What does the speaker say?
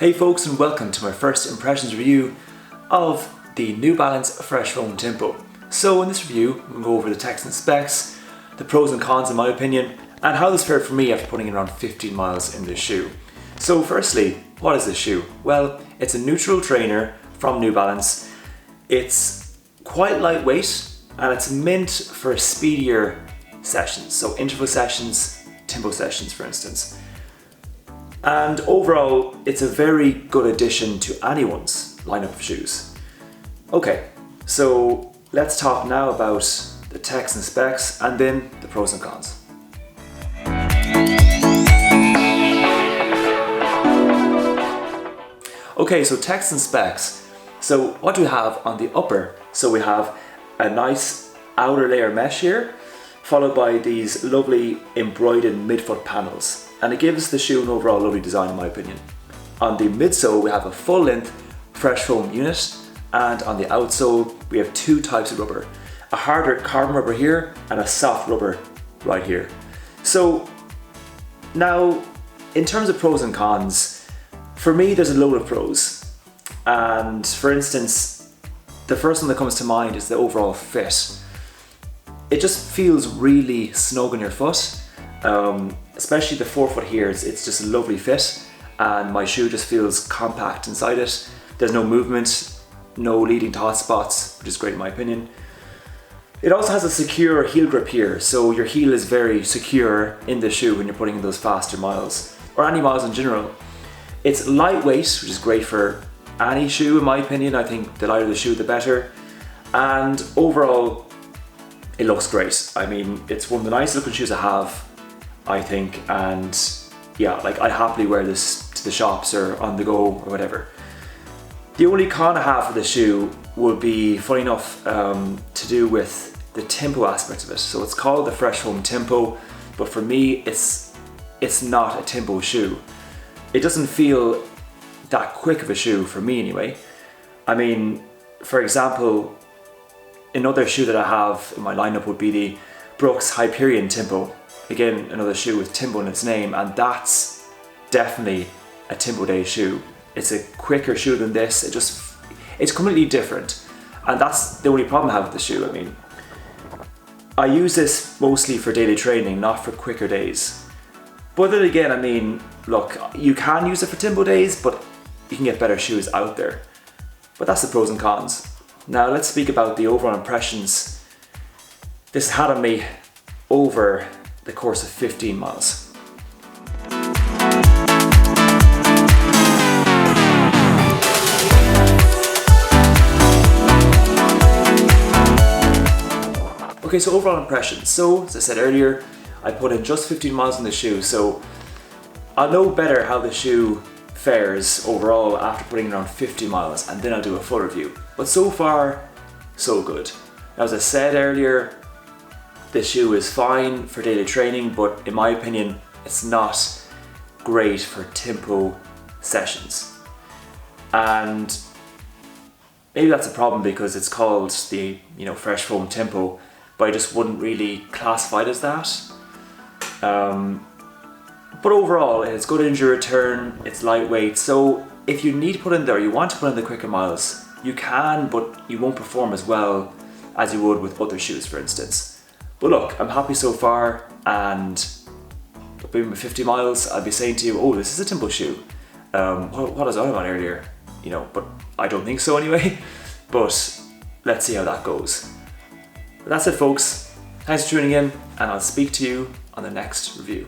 Hey folks, and welcome to my first impressions review of the New Balance Fresh Foam Tempo. So in this review, we'll go over the text and specs, the pros and cons in my opinion, and how this fared for me after putting in around 15 miles in this shoe. So firstly, what is this shoe? Well, it's a neutral trainer from New Balance. It's quite lightweight and it's meant for speedier sessions, so interval sessions, tempo sessions for instance. And overall, it's a very good addition to anyone's lineup of shoes. Okay, so let's talk now about the text and specs and then the pros and cons. Okay, so text and specs. So what do we have on the upper? So we have a nice outer layer mesh here, followed by these lovely embroidered midfoot panels. And it gives the shoe an overall lovely design in my opinion. On the midsole we have a full length fresh foam unit, and on the outsole we have two types of rubber. A harder carbon rubber here and a soft rubber right here. So now in terms of pros and cons, for me there's a load of pros. And for instance, the first one that comes to mind is the overall fit. It just feels really snug on your foot. Especially the forefoot here, it's just a lovely fit and my shoe just feels compact inside it. There's no movement, no leading to hot spots, which is great in my opinion. It also has a secure heel grip here, so your heel is very secure in the shoe when you're putting in those faster miles, or any miles in general. It's lightweight, which is great for any shoe in my opinion. I think the lighter the shoe the better, and overall it looks great. I mean, it's one of the nicest looking shoes I have, I think, and yeah, like I'd happily wear this to the shops or on the go or whatever. The only con I have for the shoe would be, funny enough, to do with the tempo aspect of it. So it's called the Fresh Foam Tempo, but for me it's not a tempo shoe. It doesn't feel that quick of a shoe for me anyway. I mean, for example, another shoe that I have in my lineup would be the Brooks Hyperion Tempo. Again, another shoe with tempo in its name, and that's definitely a tempo day shoe. It's a quicker shoe than this. It's completely different, and that's the only problem I have with the shoe. I mean, I use this mostly for daily training, not for quicker days. But then again, I mean, look, you can use it for tempo days, but you can get better shoes out there. But that's the pros and cons. Now let's speak about the overall impressions this had on me over the course of 15 miles. Okay, so overall impressions. So, as I said earlier, I put in just 15 miles in the shoe, so I'll know better how the shoe fares overall after putting in around 50 miles, and then I'll do a full review. But so far, so good. Now, as I said earlier, this shoe is fine for daily training, but in my opinion, it's not great for tempo sessions. And maybe that's a problem because it's called the Fresh Foam Tempo, but I just wouldn't really classify it as that. But overall, it's good injury return, it's lightweight, so if you need to put in there, you want to put in the quicker miles, you can, but you won't perform as well as you would with other shoes, for instance. But look, I'm happy so far, and maybe with 50 miles, I'll be saying to you, oh, this is a tempo shoe. What was I on earlier? But I don't think so anyway. But let's see how that goes. But that's it, folks. Thanks for tuning in, and I'll speak to you on the next review.